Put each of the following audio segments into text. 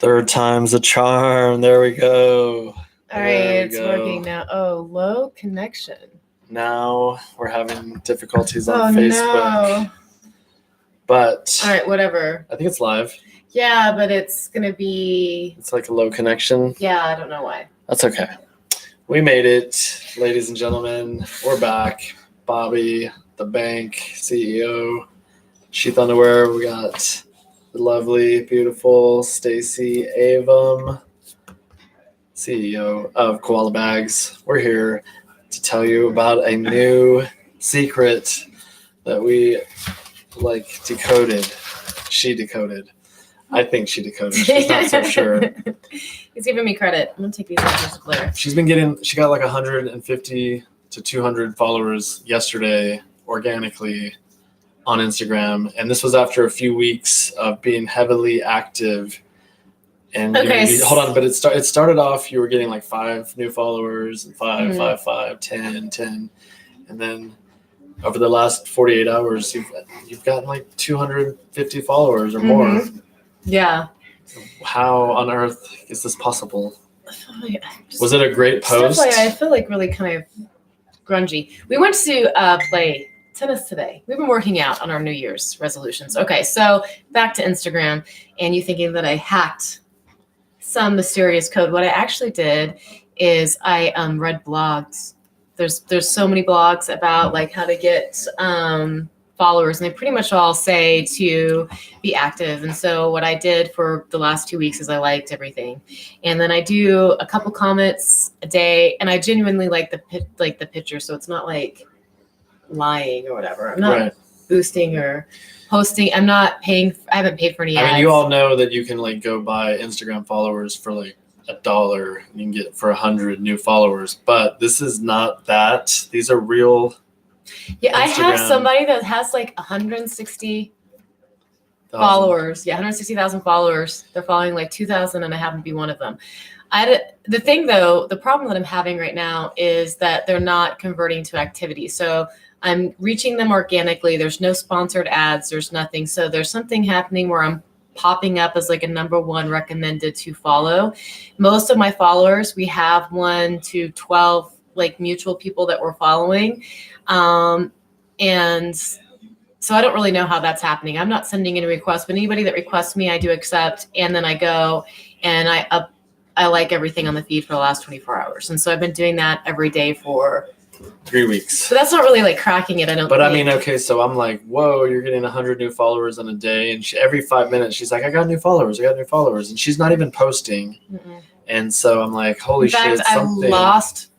Third time's a charm. There we go. All right, it's working now. Oh, low connection. Now we're having difficulties on Facebook. No. But all right, whatever. I think it's live. Yeah, but it's going to be... It's like a low connection. Yeah, I don't know why. That's okay. We made it, ladies and gentlemen. We're back. Bobby, the bank CEO, Sheath Underwear. We got the lovely, beautiful Stacy Avum, CEO of Koala Bags. We're here to tell you about a new secret that we decoded. She decoded. I think she decoded. She's not so sure. He's giving me credit. I'm gonna take these pictures of Blair. She got like 150 to 200 followers yesterday organically on Instagram, and this was after a few weeks of being heavily active. And hold on, but it started off, you were getting like 5 new followers and 5, 10, and then over the last 48 hours, you've gotten like 250 followers or more. Yeah. How on earth is this possible? Was it a great post? I feel like really kind of grungy. We went to play tennis today. We've been working out on our New Year's resolutions. Okay, so back to Instagram, and you thinking that I hacked some mysterious code. What I actually did is I read blogs. There's so many blogs about like how to get followers, and they pretty much all say to be active. And so what I did for the last 2 weeks is I liked everything, and then I do a couple comments a day, and I genuinely like the picture, so it's not like lying or whatever. I'm not boosting or posting. I'm not paying. I haven't paid for any ads. I mean, you all know that you can like go buy Instagram followers for like $1. You can get for 100 new followers, but this is not that. These are real. Yeah, Instagram. I have somebody that has like 160 followers. Yeah, 160,000 followers. They're following like 2,000, and I happen to be one of them. The thing though, the problem that I'm having right now is that they're not converting to activity. So I'm reaching them organically. There's no sponsored ads. There's nothing. So there's something happening where I'm popping up as like a number 1 recommended to follow. Most of my followers, we have 1 to 12 like mutual people that we're following. And so I don't really know how that's happening. I'm not sending any requests, but anybody that requests me, I do accept. And then I go and I like everything on the feed for the last 24 hours. And so I've been doing that every day for 3 weeks. So that's not really like cracking it. I don't. But think. I mean, okay, so I'm like, whoa, you're getting 100 new followers in a day, and every 5 minutes she's like, I got new followers, and she's not even posting. Mm-mm. And so I'm like, holy shit! In fact, I lost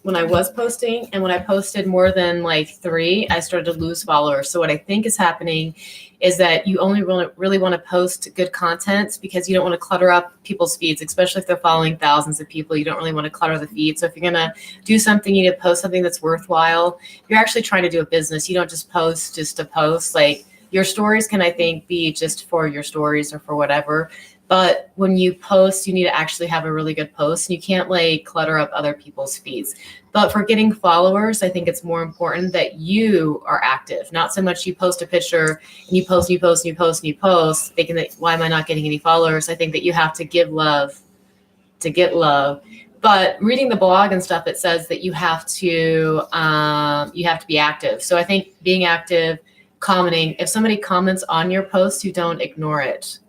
when I was posting, and when I posted more than like 3, I started to lose followers. So what I think is happening is that you only really want to post good content because you don't want to clutter up people's feeds, especially if they're following thousands of people. You don't really want to clutter the feed. So if you're going to do something, you need to post something that's worthwhile. You're actually trying to do a business. You don't just post just to post. Like your stories can, I think, be just for your stories or for whatever. But when you post, you need to actually have a really good post, and you can't like clutter up other people's feeds. But for getting followers, I think it's more important that you are active, not so much you post a picture and you post, thinking that why am I not getting any followers? I think that you have to give love to get love. But reading the blog and stuff, it says that you have to be active. So I think being active, commenting, if somebody comments on your post, you don't ignore it.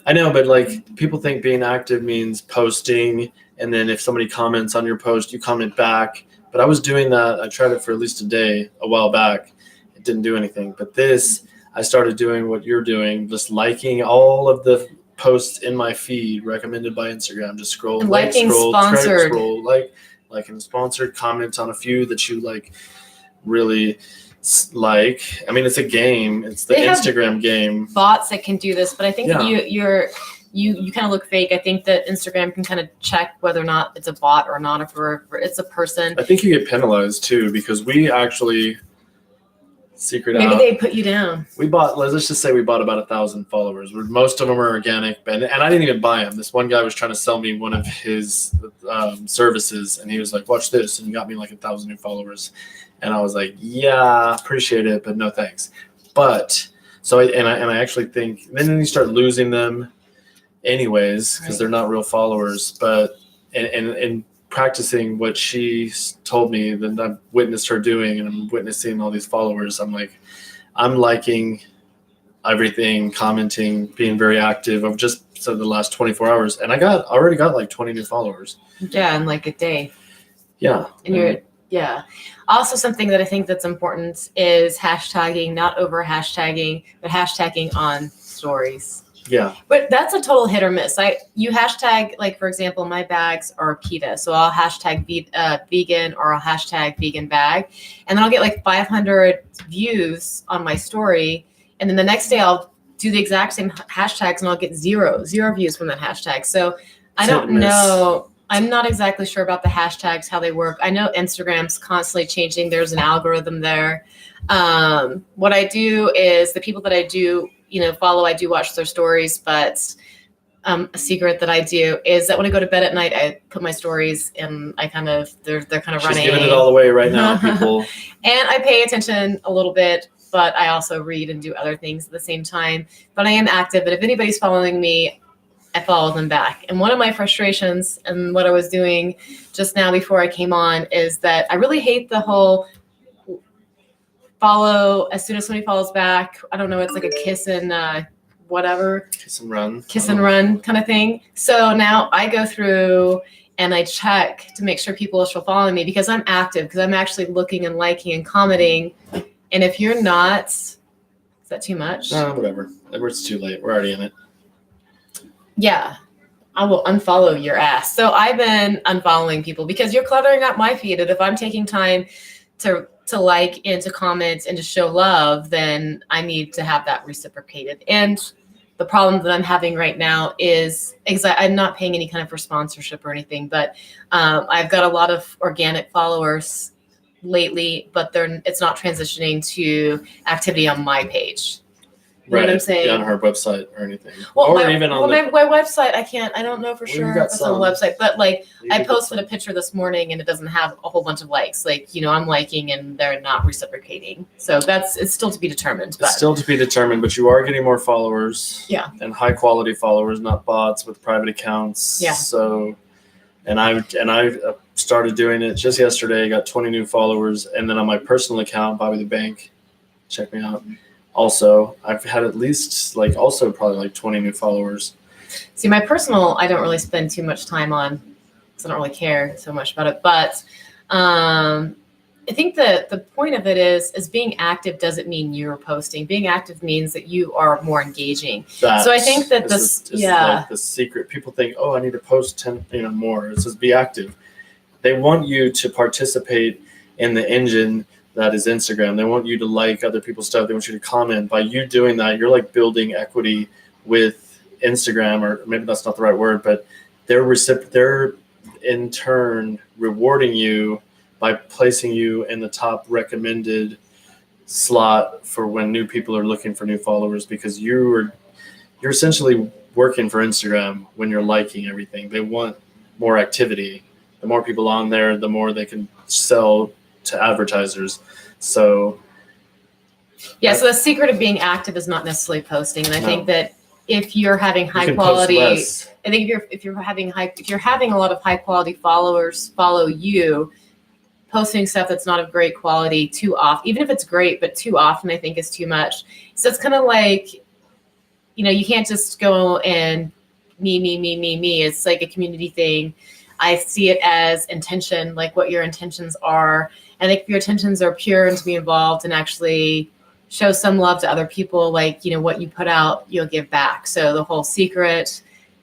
I know, but like people think being active means posting, and then if somebody comments on your post, you comment back. But I was doing that. I tried it for at least a day a while back. It didn't do anything. But this, I started doing what you're doing, just liking all of the posts in my feed recommended by Instagram. Just scroll, and liking sponsored, liking sponsored, comment on a few that you like really. Like, I mean, it's a game. It's the Instagram game. Bots that can do this, but I think that you kind of look fake. I think that Instagram can kind of check whether or not it's a bot or not, if it's a person. I think you get penalized too, because we actually Maybe they put you down. Let's just say we bought about 1,000 followers. Most of them are organic, and I didn't even buy them. This one guy was trying to sell me one of his services, and he was like, "Watch this," and he got me like 1,000 new followers. And I was like, yeah, appreciate it, but no thanks. But so I actually think then you start losing them, anyways, because Right. they're not real followers. But and practicing what she told me that I've witnessed her doing, and I'm witnessing all these followers, I'm like, I'm liking everything, commenting, being very active. I've just said the last 24 hours, and I already got like 20 new followers. Yeah, in like a day. Yeah. And you're, yeah. Also, something that I think that's important is hashtagging, not over hashtagging, but hashtagging on stories. Yeah. But that's a total hit or miss. You hashtag, like, for example, my bags are PETA. So I'll hashtag vegan, or I'll hashtag vegan bag. And then I'll get like 500 views on my story. And then the next day I'll do the exact same hashtags and I'll get zero views from that hashtag. So I don't know. I'm not exactly sure about the hashtags, how they work. I know Instagram's constantly changing. There's an algorithm there. What I do is the people that I do, follow, I do watch their stories, but a secret that I do is that when I go to bed at night, I put my stories and I kind of, they're kind of She's running. giving it all away right now, people. And I pay attention a little bit, but I also read and do other things at the same time. But I am active, and if anybody's following me, I follow them back. And one of my frustrations and what I was doing just now before I came on is that I really hate the whole follow as soon as somebody follows back. I don't know. It's like a kiss and whatever. Kiss and run. Kiss and run kind of thing. So now I go through and I check to make sure people are still following me, because I'm active, because I'm actually looking and liking and commenting. And if you're not, is that too much? No, whatever. It's too late. We're already in it. Yeah, I will unfollow your ass. So I've been unfollowing people because you're cluttering up my feed. And if I'm taking time to like and to comment and to show love, then I need to have that reciprocated. And the problem that I'm having right now is I'm not paying any kind of for sponsorship or anything, but I've got a lot of organic followers lately, but it's not transitioning to activity on my page. You know what I'm saying? On her website or anything. Well, or my website, I don't know for sure if it's on the website, but like I posted a picture this morning and it doesn't have a whole bunch of likes. Like, I'm liking and they're not reciprocating. So it's still to be determined. It's still to be determined, but you are getting more followers. Yeah. And high quality followers, not bots with private accounts. Yeah. So, and I started doing it just yesterday. I got 20 new followers, and then on my personal account, Bobby the Bank, check me out. Also, I've had at least probably like 20 new followers. See, my personal, I don't really spend too much time on because I don't really care so much about it. But I think the point of it is being active doesn't mean you're posting. Being active means that you are more engaging. So I think that this like the secret. People think, oh, I need to post 10, more. It says be active. They want you to participate in the engine that is Instagram. They want you to like other people's stuff. They want you to comment. By you doing that, you're like building equity with Instagram, or maybe that's not the right word, but they're in turn rewarding you by placing you in the top recommended slot for when new people are looking for new followers, because you're essentially working for Instagram when you're liking everything. They want more activity. The more people on there, the more they can sell to advertisers. So so the secret of being active is not necessarily posting. And I think that if you're having high can quality, post less. I think if you're having a lot of high quality followers follow you, posting stuff that's not of great quality too often, even if it's great, but too often, I think is too much. So it's kind of like, you can't just go and me. It's like a community thing. I see it as intention, like what your intentions are. And if your intentions are pure and to be involved and actually show some love to other people, like, what you put out, you'll give back. So the whole secret,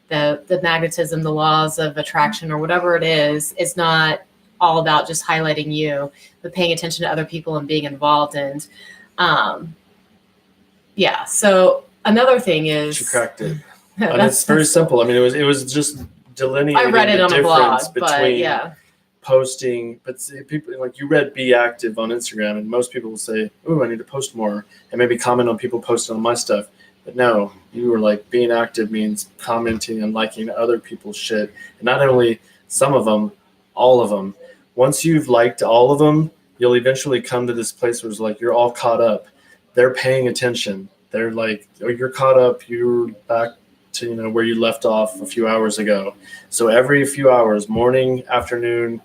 the magnetism, the laws of attraction, or whatever it is not all about just highlighting you, but paying attention to other people and being involved. And so another thing is, she cracked it. And it's very simple. I mean, it was just delineating I read it the on a difference blog, but between posting. But see, people, like, you read be active on Instagram, and most people will say, "Ooh, I need to post more," and maybe comment on people posting on my stuff. But no, you were like, being active means commenting and liking other people's shit, and not only some of them, all of them. Once you've liked all of them, you'll eventually come to this place where it's like you're all caught up. They're paying attention. They're like, "Oh, you're caught up. You're back to where you left off a few hours ago. So every few hours, morning, afternoon,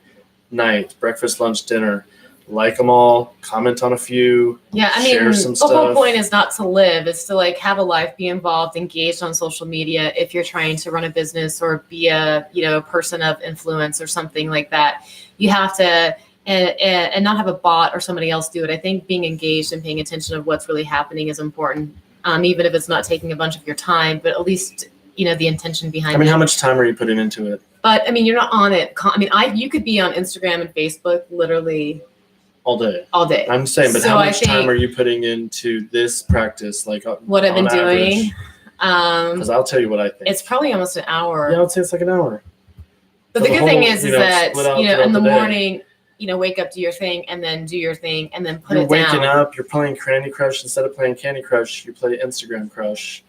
night, breakfast, lunch, dinner, like them all, comment on a few. Yeah, I share mean, some the whole stuff. point is not to live; it's to like have a life, be involved, engaged on social media. If you're trying to run a business or be a person of influence or something like that, you have to and not have a bot or somebody else do it. I think being engaged and paying attention of what's really happening is important, even if it's not taking a bunch of your time, but at least the intention behind I mean, it. how much time are you putting into it? But I mean, you're not on it. You could be on Instagram and Facebook literally All day. all day. I'm saying, but So how I much think- time are you putting into this practice? Like What I've been on doing, Because I'll tell you what I think. it's probably almost an hour. Yeah, I would say it's like an hour. But For the the good thing whole, is split out that throughout in the the day. morning, wake up, do your thing, and then do your thing, and then put You're it waking down. up, you're playing Candy Crush. Instead of playing Candy Crush, you play Instagram Crush.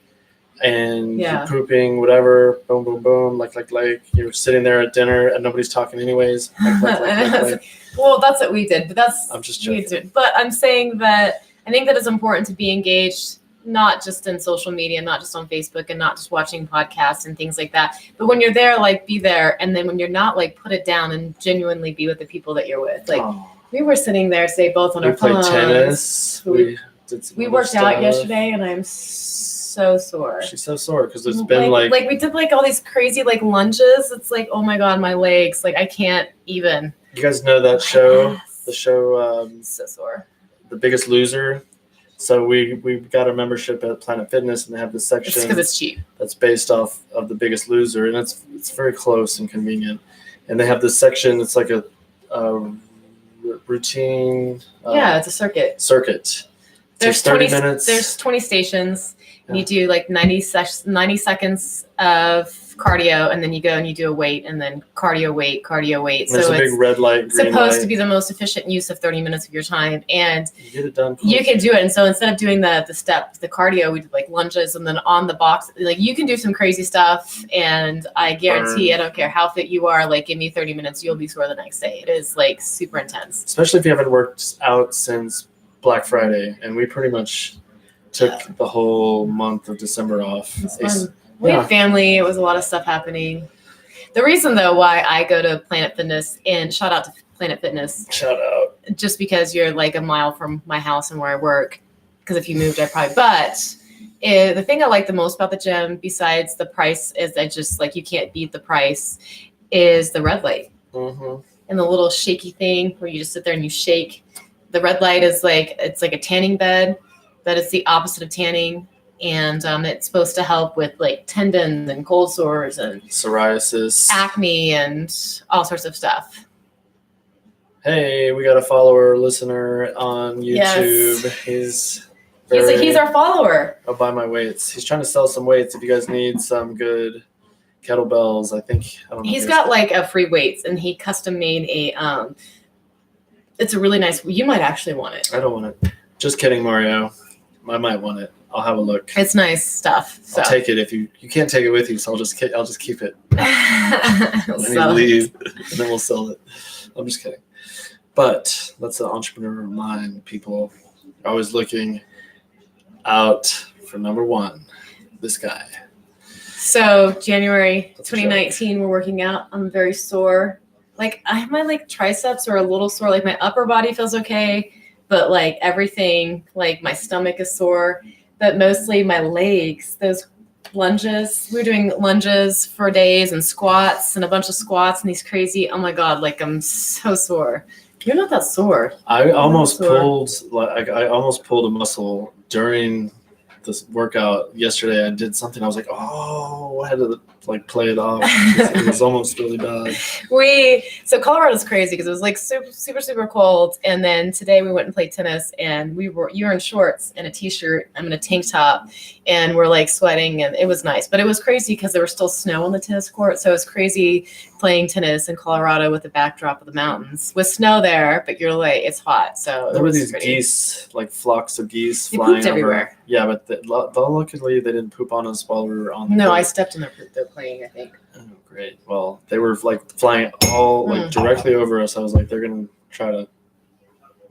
And Yeah. you're pooping, whatever, boom, boom, boom, like. You're sitting there at dinner and nobody's talking anyways. Like. Well, that's what we did, but that's I'm just we joking. did. But I'm saying that I think that it's important to be engaged, not just in social media, not just on Facebook, and not just watching podcasts and things like that. But when you're there, like be there, and then when you're not, like put it down and genuinely be with the people that you're with. Like we were sitting there, say both on we our played phones. tennis. We did some We other worked out stuff. yesterday, and I'm so sore. She's so sore because it's been like we did like all these crazy like lunges. It's like, oh my god, my legs, like I can't even. You guys know that show? Yes. The show So sore. The Biggest Loser. So we got a membership at Planet Fitness, and they have this It's section because it's cheap. that's based off of The Biggest Loser, and it's very close and convenient. And they have this section. It's like a routine. Yeah, it's a circuit. Circuit. There's Takes 30 20 minutes. There's 20 stations. And Yeah. you do like 90 seconds of cardio, and then you go and you do a weight, and then cardio weight. And there's So a big it's red light, green supposed light. to be the most efficient use of 30 minutes of your time, and You get it done. you quick. can do it. And so instead of doing the cardio, we did like lunges, and then on the box, like you can do some crazy stuff. And I guarantee, I don't care how fit you are, like give me 30 minutes, you'll be sore the next day. It is like super intense. Especially if you haven't worked out since Black Friday, and we pretty much took the whole month of December off. It's fun. We had family. It was a lot of stuff happening. The reason, though, why I go to Planet Fitness, and shout out to Planet Fitness, Shout out. just because you're like a mile from my house and where I work. Because if you moved, I probably. But the thing I like the most about the gym, besides the price, is I just like you can't beat the price, is the red light Mm-hmm. and the little shaky thing where you just sit there and you shake. The red light is it's like a tanning bed, but it's the opposite of tanning. And it's supposed to help with like tendons and cold sores and Psoriasis. acne and all sorts of stuff. Hey, we got a follower, listener on YouTube. Yes. He's He's our follower. I'll buy my weights. He's trying to sell some weights. If you guys need some good kettlebells, I don't know. He's got like a free weights, and he custom made a it's a really nice. You might actually want it. I don't want it. Just kidding, Mario. I might want it. I'll have a look. It's nice stuff. So. I'll take it if you can't take it with you, so I'll just keep it. When you So, leave, and then we'll sell it. I'm just kidding. But that's the entrepreneur mind. People are always looking out for number one. This guy. So January That's a 2019, we're working out. I'm very sore. Like my like triceps are a little sore. Like my upper body feels okay, but like everything, like my stomach is sore. But mostly my legs. Those lunges. We were doing lunges for days and squats and a bunch of squats and these crazy. Oh my god! Like I'm so sore. You're not that sore. I almost Sore. pulled a muscle during this workout yesterday. I did something. I was like, oh, I had to like play it off. It was almost really bad. So Colorado's crazy because it was like super, super, super cold. And then today we went and played tennis, and you were in shorts and a t-shirt. I'm in a tank top, and we're like sweating, and it was nice. But it was crazy because there was still snow on the tennis court. So it was crazy playing tennis in Colorado with the backdrop of the mountains with snow there, but you're like, it's hot. So There it were was these pretty. geese, like flocks of geese They flying pooped over. everywhere. Yeah, but luckily they didn't poop on us while we were on the No, court. I stepped in their poop. They're playing, I think. Oh, great. Well, they were like flying all like directly over us. I was like, they're gonna try to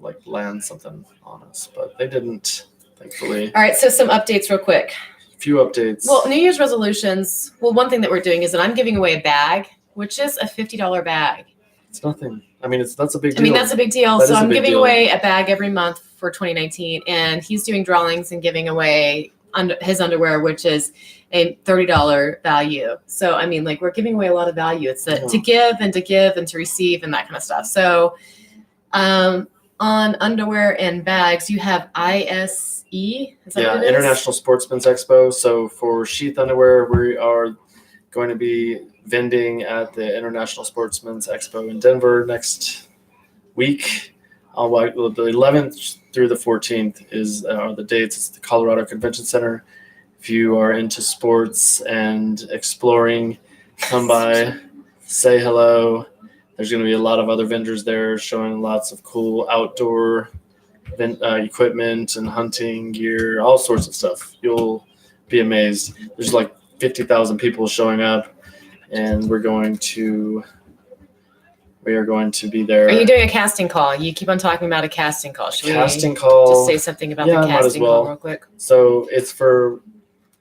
like land something on us, but they didn't, thankfully. All right, so some updates real quick. few updates. Well, New Year's resolutions. Well, one thing that we're doing is that I'm giving away a bag, which is a $50 bag. It's nothing. I mean, that's a big deal. I mean, that's a big deal. That So is a I'm big giving deal. away a bag every month for 2019, and he's doing drawings and giving away his underwear, which is a $30 value. So I mean, like, we're giving away a lot of value. It's to give and to receive and that kind of stuff. So on underwear and bags, you have ISE. Is that what it is? International Sportsman's Expo. So for sheath underwear, we are going to be vending at the International Sportsman's Expo in Denver next week. The 11th through the 14th are the dates. It's the Colorado Convention Center. If you are into sports and exploring, come by, say hello. There's going to be a lot of other vendors there showing lots of cool outdoor equipment and hunting gear, all sorts of stuff. You'll be amazed. There's like 50,000 people showing up, and we are going to be there. Are you doing a casting call? You keep on talking about a casting call. Should Casting we call. just say something about the casting call real quick? So it's for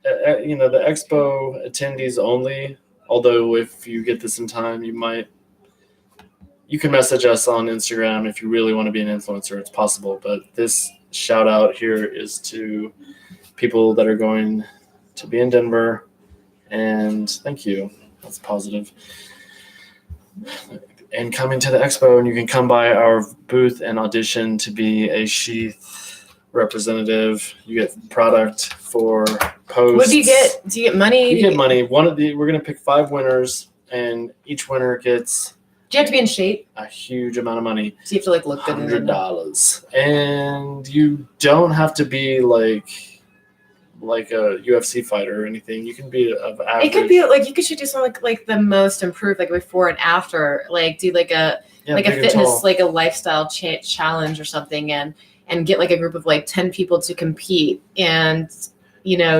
the expo attendees only. Although if you get this in time, you can message us on Instagram if you really want to be an influencer. It's possible, but this shout out here is to people that are going to be in Denver, and thank you. That's positive. And coming to the expo, and you can come by our booth and audition to be a sheath representative. You get product for posts. What do you get? Do you get money? You get money. We're gonna pick 5 winners, and each winner gets. Do you have to be in shape? A huge amount of money. So you have to like look good. $100, and you don't have to be like a UFC fighter or anything. You can be of average. It could be like you should do something like the most improved, like before and after, like do like a fitness, like a lifestyle challenge or something, and get like a group of like 10 people to compete, and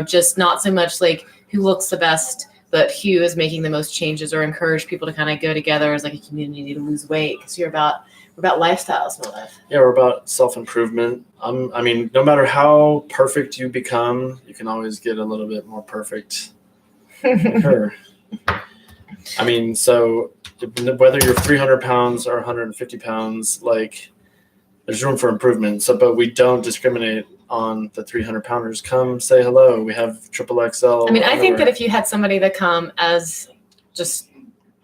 just not so much like who looks the best, but who is making the most changes, or encourage people to kind of go together as like a community to lose weight, because we're about lifestyles in life. Yeah, we're about self-improvement. I mean, no matter how perfect you become, you can always get a little bit more perfect. Sure. I mean, so whether you're 300 pounds or 150 pounds, like, there's room for improvement. So, but we don't discriminate on the 300 pounders. Come say hello. We have XXL. I mean, I think that if you had somebody that come as just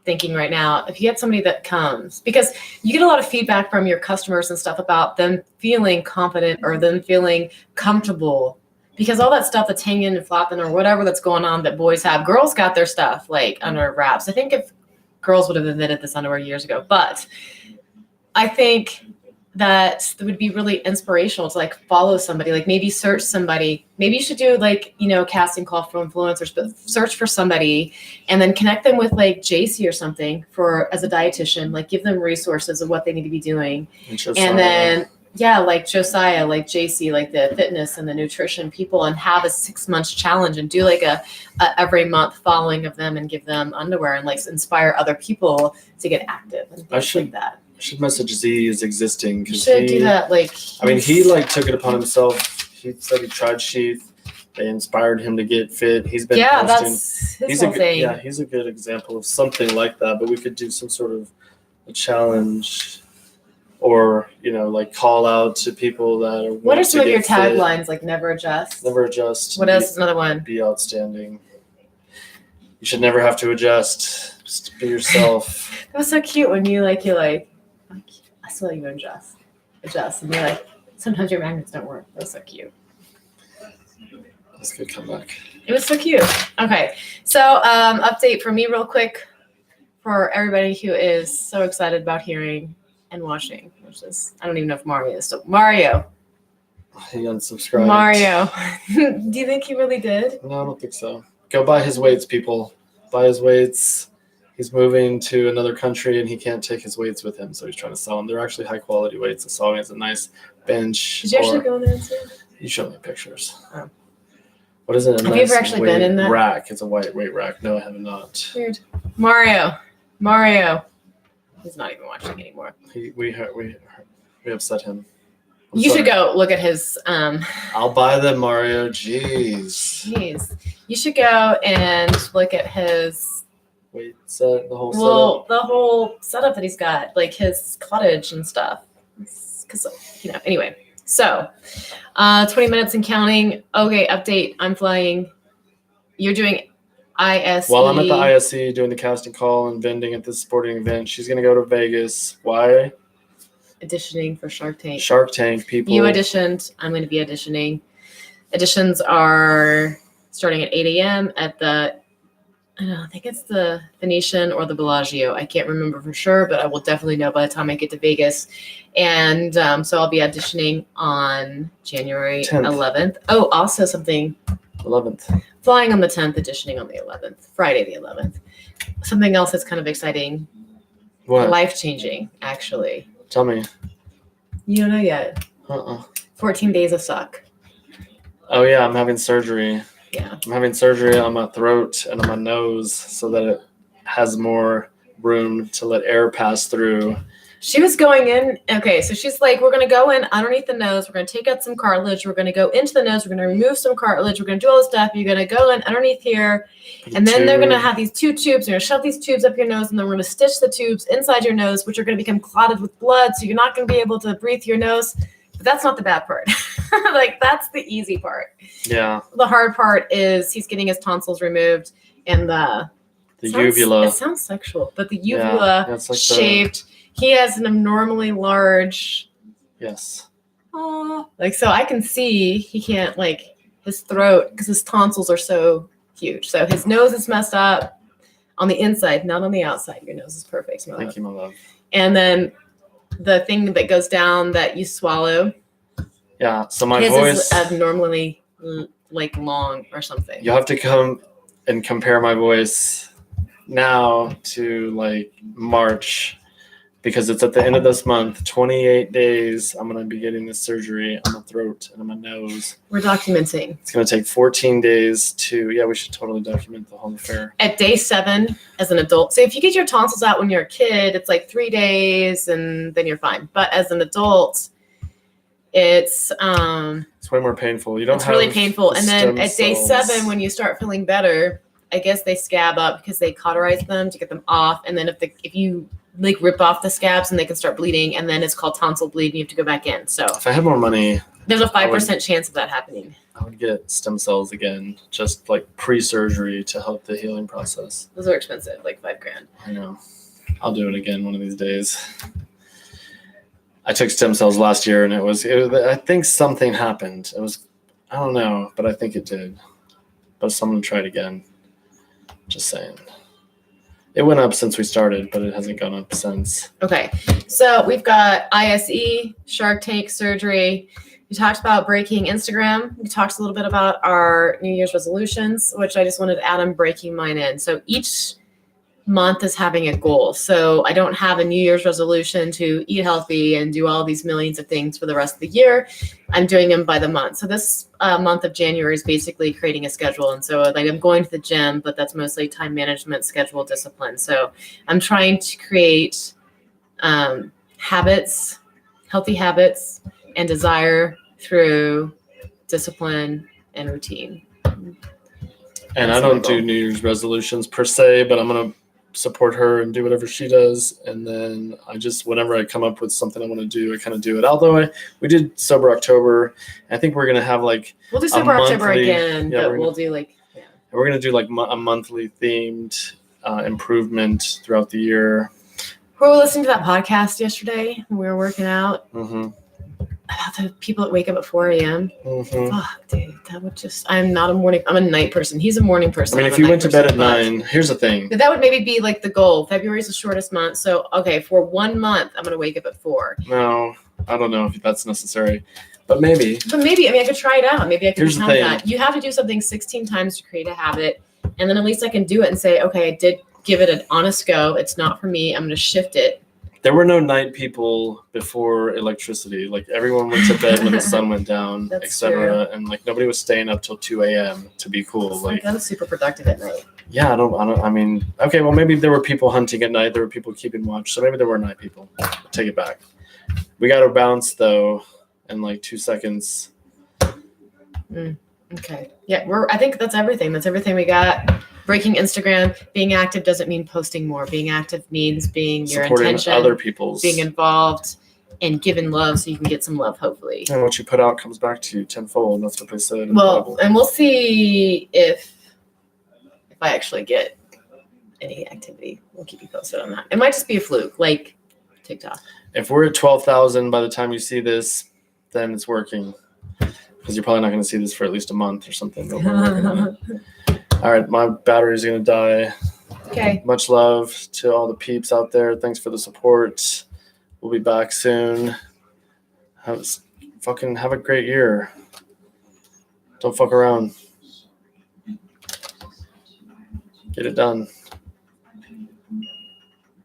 thinking right now, if you had somebody that comes, because you get a lot of feedback from your customers and stuff about them feeling confident or them feeling comfortable, because all that stuff that's hanging and flopping or whatever that's going on that boys have, girls got their stuff like under wraps. I think if girls would have invented this underwear years ago, but I think that would be really inspirational to like follow somebody, like maybe search somebody. Maybe you should do like, a casting call for influencers, but search for somebody and then connect them with like JC or something as a dietitian, like give them resources of what they need to be doing. And then, like Josiah, like JC, like the fitness and the nutrition people, and have a 6 months challenge and do like a every month following of them and give them underwear and like inspire other people to get active and things like that. I should message Z as existing. You should do that. Like, I mean, he like took it upon himself. He said he tried sheath. They inspired him to get fit. He's been posting. That's his whole thing. Yeah, he's a good example of something like that. But we could do some sort of a challenge, or like call out to people that are. What are some of your taglines? Like never adjust. Never adjust. What else is another one? Be outstanding. You should never have to adjust. Just be yourself. That was so cute when you're like. I still even adjust, and you're like, sometimes your magnets don't work. That was so cute. That's a good comeback. It was so cute. Okay, so update for me real quick for everybody who is so excited about hearing and watching, which is, I don't even know if Mario is still. Mario. He unsubscribed. Mario. Do you think he really did? No, I don't think so. Go buy his weights, people. Buy his weights. He's moving to another country and he can't take his weights with him, so he's trying to sell them. They're actually high quality weights. I saw him as a nice bench. Did you actually go in there and see it? You showed me pictures. Oh. What is it? Have you ever actually been in that rack? It's a white weight rack. No, I have not. Weird. Mario. He's not even watching anymore. We upset him. You should go look at his. I'll buy the Mario. Jeez. You should go and look at his. Wait, set the whole Well, the whole setup that he's got, like his cottage and stuff. Because anyway. So, 20 minutes and counting. Okay, update. I'm flying. You're doing ISE. While I'm at the ISE doing the casting call and vending at this sporting event, she's gonna go to Vegas. Why? Auditioning for Shark Tank. Shark Tank people. You auditioned. I'm going to be auditioning. Auditions are starting at 8 a.m. at the, I think it's the Venetian or the Bellagio. I can't remember for sure, but I will definitely know by the time I get to Vegas. And so I'll be auditioning on January 10th. 11th. Oh, also something. 11th. Flying on the 10th, auditioning on the 11th, Friday the 11th. Something else that's kind of exciting. What? Life-changing, actually. Tell me. You don't know yet. 14 days of suck. Oh yeah, I'm having surgery. Yeah. I'm having surgery on my throat and on my nose so that it has more room to let air pass through. She was going in. Okay, so she's like, we're going to go in underneath the nose. We're going to take out some cartilage. We're going to go into the nose. We're going to remove some cartilage. We're going to do all this stuff. You're going to go in underneath here. And then they're going to have these 2 tubes. They're going to shove these tubes up your nose. And then we're going to stitch the tubes inside your nose, which are going to become clotted with blood. So you're not going to be able to breathe through your nose. But that's not the bad part. Like, that's the easy part. Yeah. The hard part is he's getting his tonsils removed. And the uvula. It sounds sexual. But the uvula it's like shaved. He has an abnormally large. Yes. Like, so I can see he can't, like, his throat, because his tonsils are so huge. So his nose is messed up on the inside, not on the outside. Your nose is perfect. Thank you, my love. And then the thing that goes down that you swallow. Yeah. So my his voice is abnormally, like, long or something. You'll have to come and compare my voice now to, like, March. Because it's at the end of this month, 28 days, I'm going to be getting this surgery on my throat and on my nose. We're documenting. It's going to take 14 days we should totally document the whole affair. At day 7 as an adult. So if you get your tonsils out when you're a kid, it's like 3 days and then you're fine. But as an adult, it's way more painful. It's really painful. And then at day cells. 7, when you start feeling better, I guess they scab up because they cauterize them to get them off. And then if you like rip off the scabs and they can start bleeding, and then it's called tonsil bleed and you have to go back in. So if I had more money, there's a 5% chance of that happening. I would get stem cells again, just like pre-surgery to help the healing process. Those are expensive, like $5,000. I know. I'll do it again one of these days. I took stem cells last year and it was I think something happened. I don't know, but I think it did. But I'm going to try it again. Just saying. It went up since we started, but it hasn't gone up since. Okay. So we've got ISE, Shark Tank surgery. We talked about breaking Instagram. We talked a little bit about our New Year's resolutions, which I just wanted to add on breaking mine in. So each month is having a goal. So I don't have a New Year's resolution to eat healthy and do all these millions of things for the rest of the year. I'm doing them by the month. So this month of January is basically creating a schedule. And so like I'm going to the gym, but that's mostly time management, schedule, discipline. So I'm trying to create habits, healthy habits, and desire through discipline and routine. And I don't do New Year's resolutions per se, but I'm going to support her and do whatever she does. And then whenever I come up with something I want to do, I kind of do it. Although we did Sober October. I think we're going to have like we'll do Sober October again, but we'll do like we're going to do like a monthly themed improvement throughout the year. We were listening to that podcast yesterday when we were working out. Mm-hmm. About the people that wake up at 4 a.m. Mm-hmm. Fuck, dude, that would I'm a night person. He's a morning person. I mean, if you went to bed at 9, here's the thing. But that would maybe be like the goal. February is the shortest month. So, okay, for 1 month, I'm going to wake up at 4. No, I don't know if that's necessary. But maybe. I could try it out. Maybe I could count that. You have to do something 16 times to create a habit. And then at least I can do it and say, okay, I did give it an honest go. It's not for me. I'm going to shift it. There were no night people before electricity. Like everyone went to bed when the sun went down, etc. And like nobody was staying up till 2 a.m. to be cool. Like I'm super productive at night. Yeah, I mean, okay, well maybe there were people hunting at night. There were people keeping watch. So maybe there were night people. Take it back. We got to bounce though. in like 2 seconds. Okay. Yeah, I think that's everything. That's everything we got. Breaking Instagram. Being active doesn't mean posting more. Being active means being your Supporting intention, other people's. being involved, and giving love so you can get some love, hopefully. And what you put out comes back to you tenfold. That's what they said in the Well, Bible. and we'll see if I actually get any activity. We'll keep you posted on that. It might just be a fluke, like TikTok. If we're at 12,000 by the time you see this, then it's working. Because you're probably not going to see this for at least a month or something. But we're working on it. All right, my battery's going to die. Okay. Much love to all the peeps out there. Thanks for the support. We'll be back soon. Have a great year. Don't fuck around. Get it done.